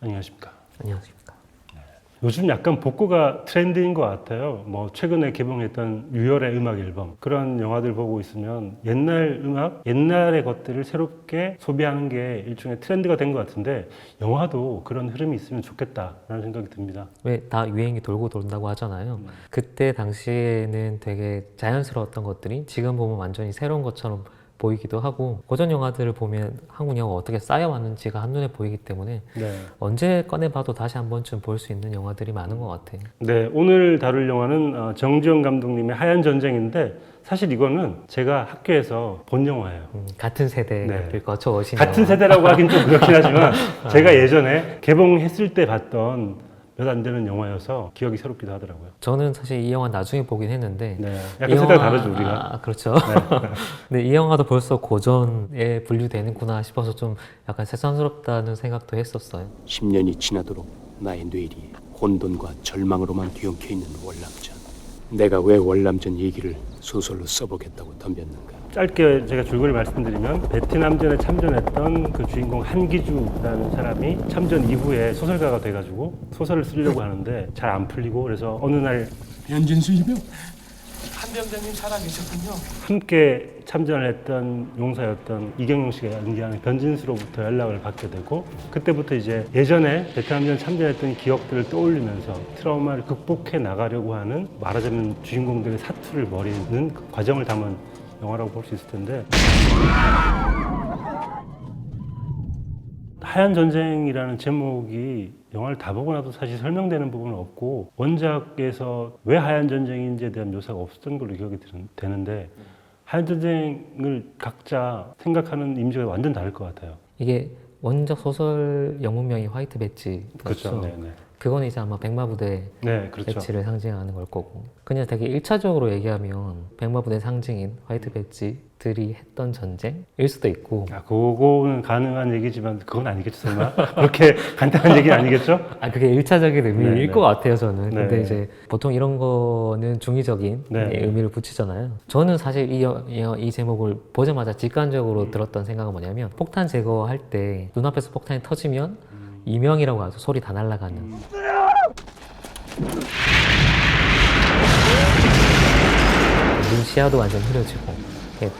안녕하십니까. 안녕하십니까. 요즘 약간 복고가 트렌드인 것 같아요. 뭐 최근에 개봉했던 유열의 음악 앨범 그런 영화들 보고 있으면 옛날 음악, 옛날의 것들을 새롭게 소비하는 게 일종의 트렌드가 된 것 같은데 영화도 그런 흐름이 있으면 좋겠다라는 생각이 듭니다. 왜 다 유행이 돌고 돈다고 하잖아요. 그때 당시에는 되게 자연스러웠던 것들이 지금 보면 완전히 새로운 것처럼 보이기도 하고, 고전 영화들을 보면 한국 영화가 어떻게 쌓여왔는지가 한눈에 보이기 때문에 네. 언제 꺼내봐도 다시 한 번쯤 볼 수 있는 영화들이 많은 것 같아요. 네, 오늘 다룰 영화는 정주영 감독님의 하얀 전쟁인데 사실 이거는 제가 학교에서 본 영화예요. 같은 세대를 네. 거쳐오신 같은 영화. 세대라고 하긴 좀 그렇긴 하지만 제가 예전에 개봉했을 때 봤던 몇 안 되는 영화여서 기억이 새롭기도 하더라고요. 저는 사실 이 영화 나중에 보긴 했는데 네, 이 약간 세대가 다르죠 우리가. 그렇죠. 근데 이 영화도 벌써 고전에 분류되는구나 싶어서 좀 약간 새삼스럽다는 생각도 했었어요. 10년이 지나도록 나의 뇌리에 혼돈과 절망으로만 뒤엉켜 있는 월남전. 내가 왜 월남전 얘기를 소설로 써보겠다고 덤볐는가. 짧게 제가 줄거리 말씀드리면 베트남전에 참전했던 그 주인공 한기주라는 사람이 참전 이후에 소설가가 돼가지고 소설을 쓰려고 하는데 잘 안 풀리고 그래서 어느 날 변진수 이병 한병장님 살아계셨군요. 함께 참전을 했던 용사였던 이경영 씨가 연기하는 변진수로부터 연락을 받게 되고 그때부터 이제 예전에 베트남전 참전했던 기억들을 떠올리면서 트라우마를 극복해 나가려고 하는 말하자면 주인공들의 사투를 벌이는 그 과정을 담은 영화라고 볼 수 있을 텐데 하얀 전쟁이라는 제목이 영화를 다 보고 나도 사실 설명되는 부분은 없고 원작에서 왜 하얀 전쟁인지에 대한 묘사가 없었던 걸로 기억이 되는데 하얀 전쟁을 각자 생각하는 이미지가 완전 다를 것 같아요. 이게 원작 소설 영문명이 화이트 배지. 그렇죠. 네네. 그거는 이제 아마 백마부대 네, 그렇죠. 배지를 상징하는 걸 거고, 그냥 되게 1차적으로 얘기하면 백마부대 상징인 화이트 배지들이 했던 전쟁일 수도 있고. 아, 그거는 가능한 얘기지만 그건 아니겠죠, 설마? 그렇게 간단한 얘기는 아니겠죠? 그게 1차적인 의미일 네, 것 같아요, 저는. 네. 근데 이제 보통 이런 거는 중의적인 네. 의미를 붙이잖아요. 저는 사실 이 제목을 보자마자 직관적으로 들었던 생각은 뭐냐면, 폭탄 제거할 때 눈앞에서 폭탄이 터지면 이명이라고 하죠. 소리 다 날아가는. 눈 시야도 완전 흐려지고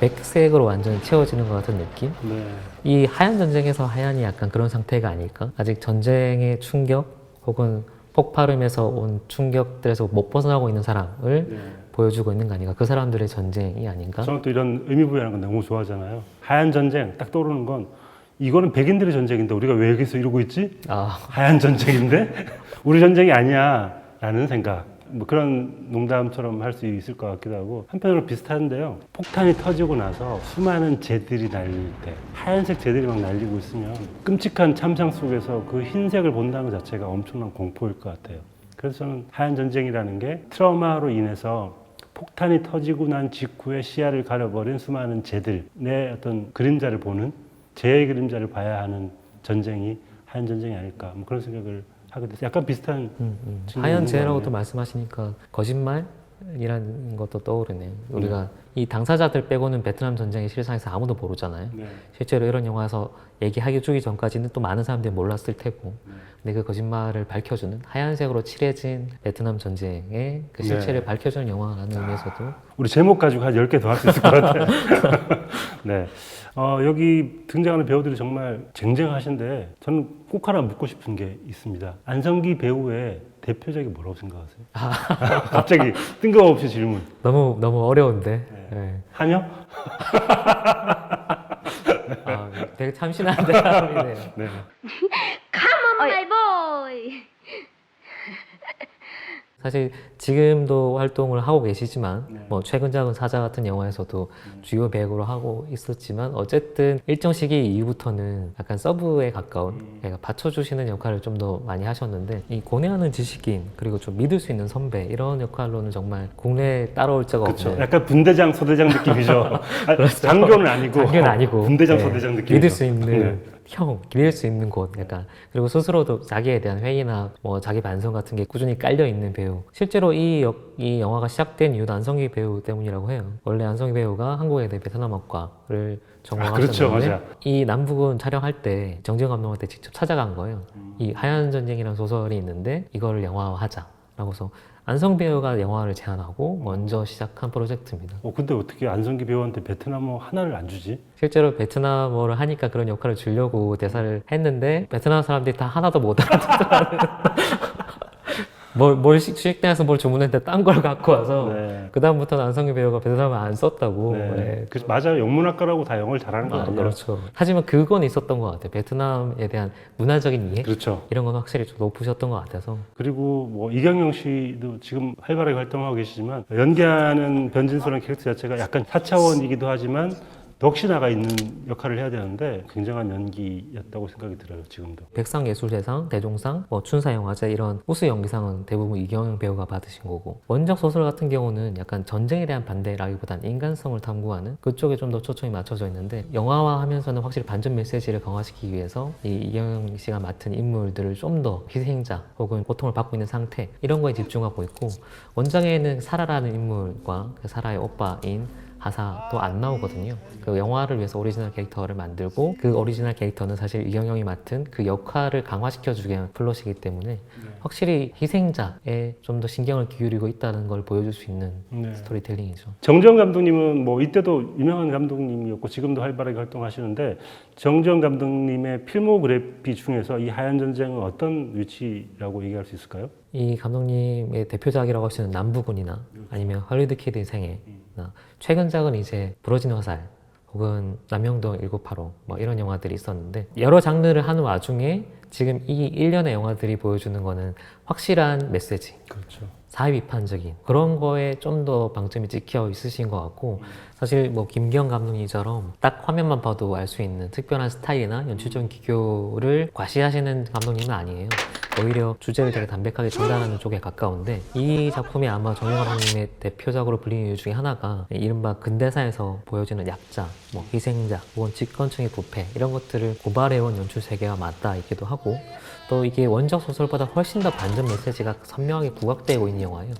백색으로 완전 채워지는 것 같은 느낌? 네. 이 하얀 전쟁에서 하얀이 약간 그런 상태가 아닐까? 아직 전쟁의 충격 혹은 폭발음에서 온 충격들에서 못 벗어나고 있는 사람을 네. 보여주고 있는 거 아닌가? 그 사람들의 전쟁이 아닌가? 저는 또 이런 의미 부여하는 건 너무 좋아하잖아요. 하얀 전쟁 딱 떠오르는 건 이거는 백인들의 전쟁인데 우리가 왜 여기서 이러고 있지? 하얀 전쟁인데 우리 전쟁이 아니야 라는 생각. 뭐 그런 농담처럼 할 수 있을 것 같기도 하고 한편으로 비슷한데요. 폭탄이 터지고 나서 수많은 재들이 날릴 때 하얀색 재들이 막 날리고 있으면 끔찍한 참상 속에서 그 흰색을 본다는 것 자체가 엄청난 공포일 것 같아요. 그래서 저는 하얀 전쟁이라는 게 트라우마로 인해서 폭탄이 터지고 난 직후에 시야를 가려버린 수많은 재들의 어떤 그림자를 보는 재의 그림자를 봐야 하는 전쟁이 하얀 전쟁이 아닐까 뭐 그런 생각을 하게 됐어요. 약간 비슷한 하얀 재라고 또 말씀하시니까 거짓말이라는 것도 떠오르네요. 우리가 이 당사자들 빼고는 베트남 전쟁의 실상에서 아무도 모르잖아요. 네. 실제로 이런 영화에서 얘기하기 주기 전까지는 또 많은 사람들이 몰랐을 테고, 근데 그 거짓말을 밝혀주는 하얀색으로 칠해진 베트남 전쟁의 그 실체를 밝혀주는 영화라는 의미에서도 우리 제목 가지고 한 10개 더 할 수 있을 것 같아요. 네. 여기 등장하는 배우들이 정말 쟁쟁하신데 저는 꼭 하나 묻고 싶은 게 있습니다. 안성기 배우의 대표작이 뭐라고 생각하세요? 갑자기 뜬금없이 질문. 너무 어려운데. 네. 한여? 되게 참신한 대답이네요. 네. Come on, my boy. 사실 지금도 활동을 하고 계시지만 네. 뭐 최근작은 사자 같은 영화에서도 주요 배우로 하고 있었지만 어쨌든 일정 시기 이후부터는 약간 서브에 가까운 그러니까 받쳐주시는 역할을 좀 더 많이 하셨는데, 이 고뇌하는 지식인 그리고 좀 믿을 수 있는 선배 이런 역할로는 정말 국내에 따라올 자가 그렇죠. 없는. 약간 분대장, 소대장 느낌이죠. 장교는 아니고. 장교는 아니고 분대장, 네. 소대장 느낌이죠. 믿을 수 있는 네. 형 기댈 수 있는 곳 약간 그리고 스스로도 자기에 대한 회의나 뭐 자기 반성 같은 게 꾸준히 깔려 있는 배우. 실제로 이 영화가 시작된 이유도 안성기 배우 때문이라고 해요. 원래 안성기 배우가 한국에 대해 베트남어과를 전공하셨는데 그렇죠, 맞아. 이 남북은 촬영할 때 정지영 감독한테 직접 찾아간 거예요. 이 하얀 전쟁이라는 소설이 있는데 이거를 영화화하자라고 해서 안성 배우가 영화를 제안하고 먼저 시작한 프로젝트입니다. 근데 어떻게 안성기 배우한테 베트남어 하나를 안 주지? 실제로 베트남어를 하니까 그런 역할을 주려고 대사를 했는데 베트남 사람들이 다 하나도 못 알아듣더라고요. 식당에서 뭘 주문했는데 딴 걸 갖고 와서 네. 그다음부터는 안성기 배우가 베트남어 안 썼다고. 네. 네. 맞아요. 영문학과라고 다 영어를 잘하는 거 아니에요? 그렇죠. 하지만 그건 있었던 것 같아요. 베트남에 대한 문화적인 이해? 그렇죠. 이런 건 확실히 좀 높으셨던 것 같아서. 그리고 뭐 이경영 씨도 지금 활발하게 활동하고 계시지만 연기하는 변진수라는 캐릭터 자체가 약간 4차원이기도 하지만 넋이 나가 있는 역할을 해야 되는데 굉장한 연기였다고 생각이 들어요. 지금도. 백상예술대상, 대종상, 춘사영화제 이런 우수 연기상은 대부분 이경영 배우가 받으신 거고 원작 소설 같은 경우는 약간 전쟁에 대한 반대라기보단 인간성을 탐구하는 그쪽에 좀 더 초점이 맞춰져 있는데 영화화하면서는 확실히 반전 메시지를 강화시키기 위해서 이 이경영 씨가 맡은 인물들을 좀 더 희생자 혹은 고통을 받고 있는 상태 이런 거에 집중하고 있고 원작에는 사라라는 인물과 그 사라의 오빠인 하사도 안 나오거든요. 그 영화를 위해서 오리지널 캐릭터를 만들고 그 오리지널 캐릭터는 사실 이경영이 맡은 그 역할을 강화시켜주기 위한 플롯이기 때문에 확실히 희생자에 좀 더 신경을 기울이고 있다는 걸 보여줄 수 있는 스토리텔링이죠. 정지영 감독님은 뭐 이때도 유명한 감독님이었고 지금도 활발하게 활동하시는데 정지영 감독님의 필모그래피 중에서 이 하얀 전쟁은 어떤 위치라고 얘기할 수 있을까요? 이 감독님의 대표작이라고 할 수 있는 남부군이나 아니면 헐리우드 키드의 생애나 최근작은 이제 부러진 화살 혹은 남영동 1985 뭐 이런 영화들이 있었는데 여러 장르를 하는 와중에 지금 이 1년의 영화들이 보여주는 거는 확실한 메시지 그렇죠. 사회 비판적인 그런 거에 좀 더 방점이 찍혀 있으신 것 같고 사실 뭐 김기영 감독님처럼 딱 화면만 봐도 알 수 있는 특별한 스타일이나 연출적인 기교를 과시하시는 감독님은 아니에요. 오히려 주제를 되게 담백하게 전달하는 쪽에 가까운데 이 작품이 아마 정영 감독님의 대표작으로 불리는 이유 중에 하나가 이른바 근대사에서 보여지는 약자, 뭐 희생자, 혹은 집권층의 부패 이런 것들을 고발해온 연출 세계가 맞닿아있기도 하고 또 이게 원작 소설보다 훨씬 더 반전 메시지가 선명하게 부각되고 있는 영화예요.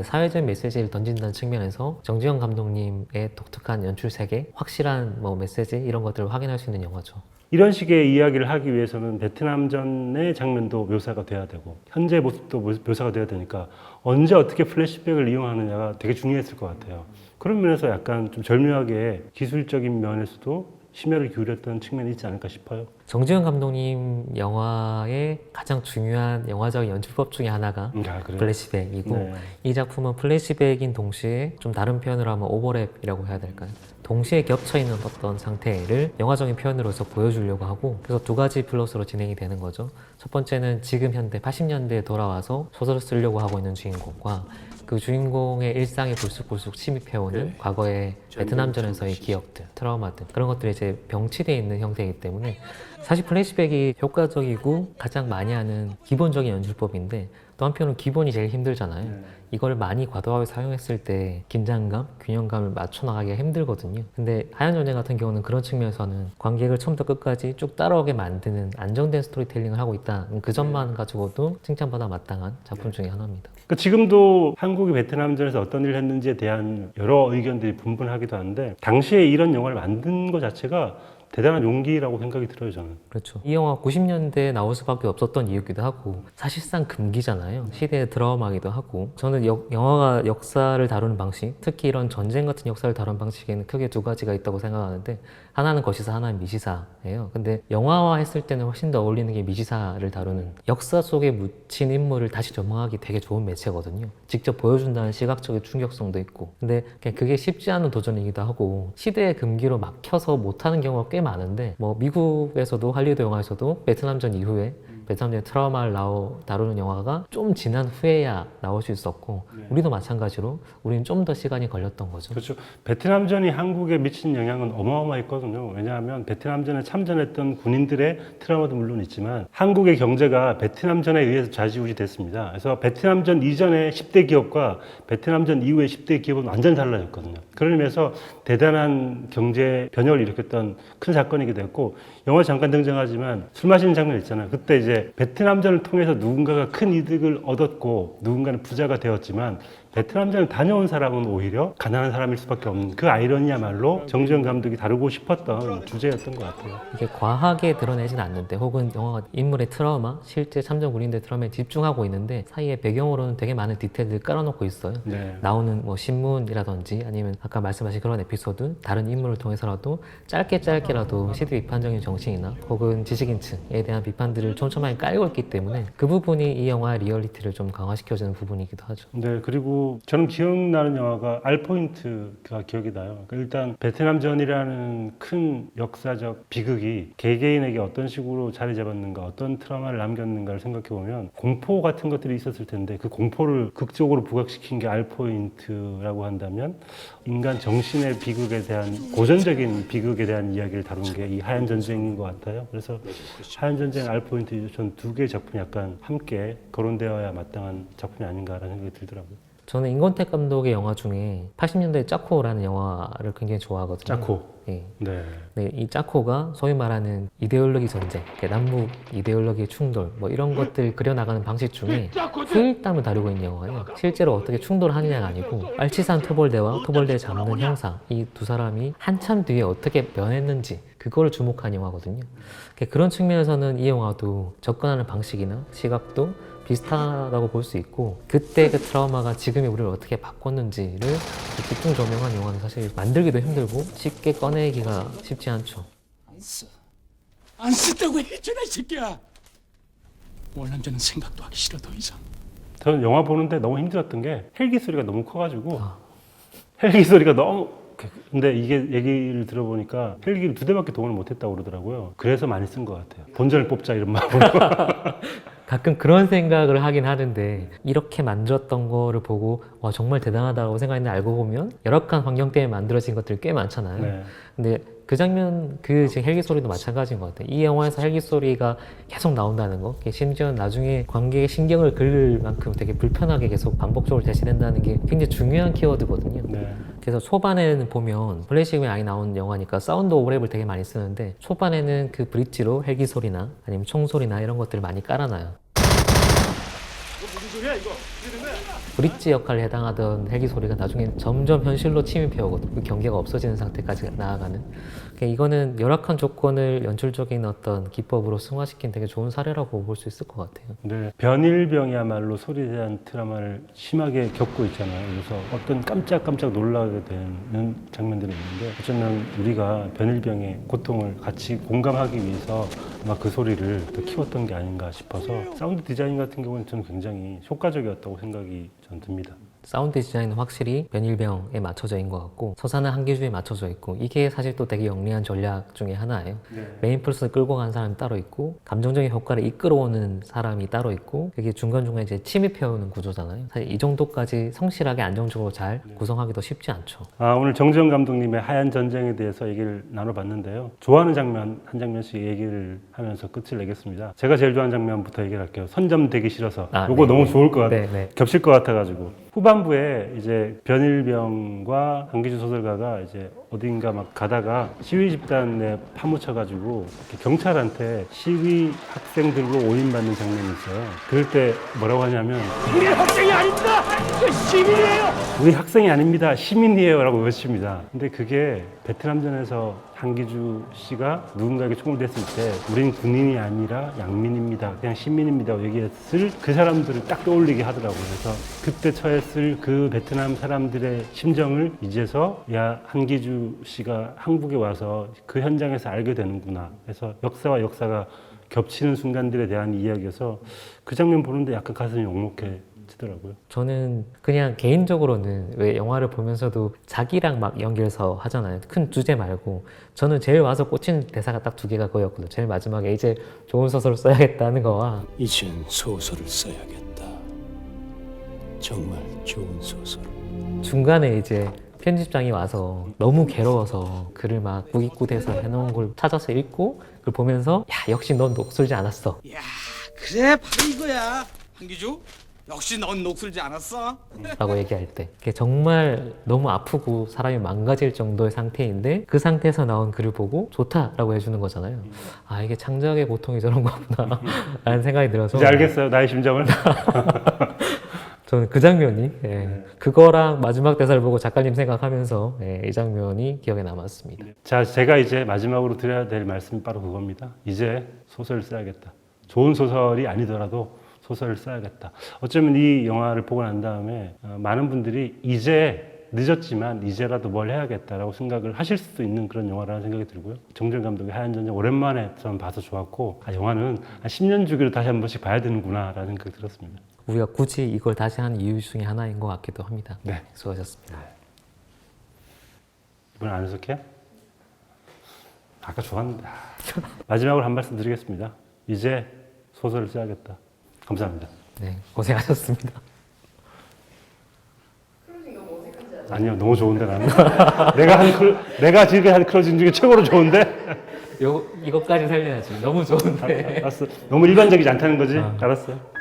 사회적인 메시지를 던진다는 측면에서 정지영 감독님의 독특한 연출 세계, 확실한 뭐 메시지 이런 것들을 확인할 수 있는 영화죠. 이런 식의 이야기를 하기 위해서는 베트남전의 장면도 묘사가 돼야 되고 현재 모습도 묘사가 돼야 되니까 언제 어떻게 플래시백을 이용하느냐가 되게 중요했을 것 같아요. 그런 면에서 약간 좀 절묘하게 기술적인 면에서도 심혈을 기울였던 측면이 있지 않을까 싶어요. 정지영 감독님 영화의 가장 중요한 영화적 연출법 중에 하나가 플래시백이고 네. 이 작품은 플래시백인 동시에 좀 다른 표현으로 하면 오버랩이라고 해야 될까요? 동시에 겹쳐있는 어떤 상태를 영화적인 표현으로서 보여주려고 하고 그래서 두 가지 플롯으로 진행이 되는 거죠. 첫 번째는 지금 현대 80년대에 돌아와서 소설을 쓰려고 하고 있는 주인공과 그 주인공의 일상에 불쑥불쑥 침입해오는 과거의 베트남전에서의 기억들, 트라우마들 그런 것들이 이제 병치되어 있는 형태이기 때문에 사실 플래시백이 효과적이고 가장 많이 하는 기본적인 연출법인데 또 한편으로는 기본이 제일 힘들잖아요. 이걸 많이 과도하게 사용했을 때 긴장감, 균형감을 맞춰 나가기가 힘들거든요. 근데 하얀 전쟁 같은 경우는 그런 측면에서는 관객을 처음부터 끝까지 쭉 따라오게 만드는 안정된 스토리텔링을 하고 있다. 그 점만 가지고도 칭찬받아 마땅한 작품 중에 하나입니다. 그러니까 지금도 한국이 베트남전에서 어떤 일을 했는지에 대한 여러 의견들이 분분하기도 한데 당시에 이런 영화를 만든 것 자체가 대단한 용기라고 생각이 들어요, 저는. 그렇죠. 이 영화 90년대에 나올 수밖에 없었던 이유기도 하고 사실상 금기잖아요. 시대의 드라마이기도 하고 저는 영화가 역사를 다루는 방식, 특히 이런 전쟁 같은 역사를 다루는 방식에는 크게 두 가지가 있다고 생각하는데 하나는 거시사, 하나는 미시사예요. 근데 영화화 했을 때는 훨씬 더 어울리는 게 미시사를 다루는 역사 속에 묻힌 인물을 다시 전망하기 되게 좋은 매체거든요. 직접 보여준다는 시각적인 충격성도 있고 근데 그게 쉽지 않은 도전이기도 하고 시대의 금기로 막혀서 못하는 경우가 꽤 많은데 뭐 미국에서도 할리우드 영화에서도 베트남전 이후에 베트남전의 트라우마를 다루는 영화가 좀 지난 후에야 나올 수 있었고 우리도 마찬가지로 우리는 좀 더 시간이 걸렸던 거죠. 그렇죠. 베트남전이 한국에 미친 영향은 어마어마했거든요. 왜냐하면 베트남전에 참전했던 군인들의 트라우마도 물론 있지만 한국의 경제가 베트남전에 의해서 좌지우지 됐습니다. 그래서 베트남전 이전의 10대 기업과 베트남전 이후의 10대 기업은 완전히 달라졌거든요. 그런 의미에서 대단한 경제 변혁을 일으켰던 큰 사건이기도 했고 영화 잠깐 등장하지만 술 마시는 장면 있잖아요. 그때 이제 베트남전을 통해서 누군가가 큰 이득을 얻었고 누군가는 부자가 되었지만 베트남전을 다녀온 사람은 오히려 가난한 사람일 수밖에 없는 그 아이러니야말로 정주영 감독이 다루고 싶었던 주제였던 것 같아요. 이게 과하게 드러내진 않는데 혹은 영화가 인물의 트라우마, 실제 참전 군인들의 트라우마에 집중하고 있는데 사이에 배경으로는 되게 많은 디테일들을 깔아놓고 있어요. 네. 나오는 뭐 신문이라든지 아니면 아까 말씀하신 그런 에피소드 다른 인물을 통해서라도 짧게라도 시대 비판적인 정신이나 혹은 지식인층에 대한 비판들을 촘촘하게 깔고 있기 때문에 그 부분이 이 영화의 리얼리티를 좀 강화시켜주는 부분이기도 하죠. 네, 그리고 저는 기억나는 영화가 알포인트가 기억이 나요. 그러니까 일단 베트남전이라는 큰 역사적 비극이 개개인에게 어떤 식으로 자리 잡았는가, 어떤 트라우마를 남겼는가를 생각해 보면 공포 같은 것들이 있었을 텐데 그 공포를 극적으로 부각시킨 게 알포인트라고 한다면 인간 정신의 비극에 대한 고전적인 비극에 대한 이야기를 다룬 게 이 하얀 전쟁인 것 같아요. 그래서 하얀 전쟁, 알포인트 전 두 개의 작품이 약간 함께 거론되어야 마땅한 작품이 아닌가라는 생각이 들더라고요. 저는 임권택 감독의 영화 중에 80년대 짜코라는 영화를 굉장히 좋아하거든요. 짜코. 예. 네. 네, 이 짜코가 소위 말하는 이데올로기 전쟁, 남북 이데올로기의 충돌, 뭐 이런 것들 그려나가는 방식 중에 후일담을 다루고 있는 영화예요. 실제로 어떻게 충돌하느냐가 아니고 빨치산 토벌대와 토벌대 잡는 형사, 이 두 사람이 한참 뒤에 어떻게 변했는지 그거를 주목한 영화거든요. 그런 측면에서는 이 영화도 접근하는 방식이나 시각도 비슷하다고 볼 수 있고 그때 그 트라우마가 지금의 우리를 어떻게 바꿨는지를 집중 조명한 영화는 사실 만들기도 힘들고 쉽게 꺼내기가 쉽지 않죠. 안 쓴다고 했잖아, 이 새끼야. 월남전은 생각도 하기 싫어, 더 이상. 저는 영화 보는데 너무 힘들었던 게 헬기 소리가 너무 커가지고 헬기 소리가 너무 근데 이게 얘기를 들어보니까 헬기를 2대밖에 동원을 못했다고 그러더라고요. 그래서 많이 쓴 것 같아요. 본전을 뽑자 이런 마음으로. 가끔 그런 생각을 하긴 하는데 이렇게 만들었던 거를 보고 와 정말 대단하다고 생각했는데 알고 보면 열악한 환경 때문에 만들어진 것들이 꽤 많잖아요. 네. 근데 그 장면, 지금 헬기 소리도 마찬가지인 것 같아요. 이 영화에서 헬기 소리가 계속 나온다는 거, 심지어 나중에 관객의 신경을 긁을 만큼 되게 불편하게 계속 반복적으로 대시된다는 게 굉장히 중요한 키워드거든요. 네. 그래서 초반에는 보면 클래식이 많이 나오는 영화니까 사운드 오버랩을 되게 많이 쓰는데 초반에는 그 브릿지로 헬기 소리나 아니면 총 소리나 이런 것들을 많이 깔아놔요. 브릿지 역할에 해당하던 헬기 소리가 나중에 점점 현실로 침입해오거든요. 그 경계가 없어지는 상태까지 나아가는. 그러니까 이거는 열악한 조건을 연출적인 어떤 기법으로 승화시킨 되게 좋은 사례라고 볼 수 있을 것 같아요. 네. 변일병이야말로 소리에 대한 트라우마를 심하게 겪고 있잖아요. 그래서 어떤 깜짝깜짝 놀라게 되는 장면들이 있는데 어쩌면 우리가 변일병의 고통을 같이 공감하기 위해서 아마 그 소리를 더 키웠던 게 아닌가 싶어서 사운드 디자인 같은 경우는 저는 굉장히 효과적이었다고 생각이 전 듭니다. 사운드 디자인은 확실히 변일병에 맞춰져 있는 것 같고 서사는 한기주에 맞춰져 있고 이게 사실 또 되게 영리한 전략 중에 하나예요. 네. 메인 플러스를 끌고 가는 사람이 따로 있고 감정적인 효과를 이끌어오는 사람이 따로 있고 그게 중간중간 이제 침입해오는 구조잖아요. 사실 이 정도까지 성실하게 안정적으로 잘 구성하기도 쉽지 않죠. 오늘 정주영 감독님의 하얀 전쟁에 대해서 얘기를 나눠봤는데요. 좋아하는 장면 한 장면씩 얘기를 하면서 끝을 내겠습니다. 제가 제일 좋아하는 장면부터 얘기를 할게요. 선점되기 싫어서. 요거 네. 너무 좋을 것 같아요. 네, 네. 겹칠 것 같아가지고. 후반부에 이제 변일병과 강기주 소설가가 이제 어딘가 막 가다가 시위 집단에 파묻혀가지고 이렇게 경찰한테 시위 학생들로 오인받는 장면이 있어요. 그럴 때 뭐라고 하냐면 우리 학생이 아닙니다! 저 시민이에요! 우리 학생이 아닙니다. 시민이에요. 라고 외칩니다. 근데 그게 베트남전에서 한기주 씨가 누군가에게 총을 댔을 때 우린 군인이 아니라 양민입니다. 그냥 시민입니다. 얘기했을 그 사람들을 딱 떠올리게 하더라고요. 그래서 그때 처했을 그 베트남 사람들의 심정을 이제서 야 한기주 씨가 한국에 와서 그 현장에서 알게 되는구나. 그래서 역사와 역사가 겹치는 순간들에 대한 이야기여서 그 장면 보는데 약간 가슴이 먹먹해 치더라고요. 저는 그냥 개인적으로는 왜 영화를 보면서도 자기랑 막 연결서 하잖아요. 큰 주제 말고. 저는 제일 와서 꽂힌 대사가 딱 두 개가 그거였거든요. 제일 마지막에 이제 좋은 소설을 써야겠다는 거와 이젠 소설을 써야겠다. 정말 좋은 소설. 중간에 이제 편집장이 와서 너무 괴로워서 글을 막 구깃굿해서 해놓은 걸 찾아서 읽고 그걸 보면서 야 역시 넌 녹슬지 않았어 야, 그래 바로 이거야. 한기주, 역시 넌 녹슬지 않았어? 라고 얘기할 때 그게 정말 너무 아프고 사람이 망가질 정도의 상태인데 그 상태에서 나온 글을 보고 좋다라고 해주는 거잖아요. 아 이게 창작의 고통이 저런 거구나 라는 생각이 들어서 이제 알겠어요, 나의 심정을. 저는 그 장면이 그거랑 마지막 대사를 보고 작가님 생각하면서 이 장면이 기억에 남았습니다. 자, 제가 이제 마지막으로 드려야 될 말씀이 바로 그겁니다. 이제 소설을 써야겠다. 좋은 소설이 아니더라도 소설을 써야겠다. 어쩌면 이 영화를 보고 난 다음에 많은 분들이 이제 늦었지만 이제라도 뭘 해야겠다라고 생각을 하실 수도 있는 그런 영화라는 생각이 들고요. 정준 감독의 하얀 전쟁 오랜만에 저는 봐서 좋았고 영화는 한 10년 주기로 다시 한 번씩 봐야 되는구나 라는 생각이 들었습니다. 우리가 굳이 이걸 다시 한 이유 중에 하나인 것 같기도 합니다. 네. 수고하셨습니다. 이번엔 안 해석해요? 아까 좋았는데. 마지막으로 한 말씀 드리겠습니다. 이제 소설을 써야겠다. 감사합니다. 네, 고생하셨습니다. 아니요, 너무 좋은데 나는. 내가 지금 한 클로징 중에 최고로 좋은데. 이것까지 살려야지. 너무 좋은데. 알았어. 너무 일반적이지 않다는 거지. 알았어요.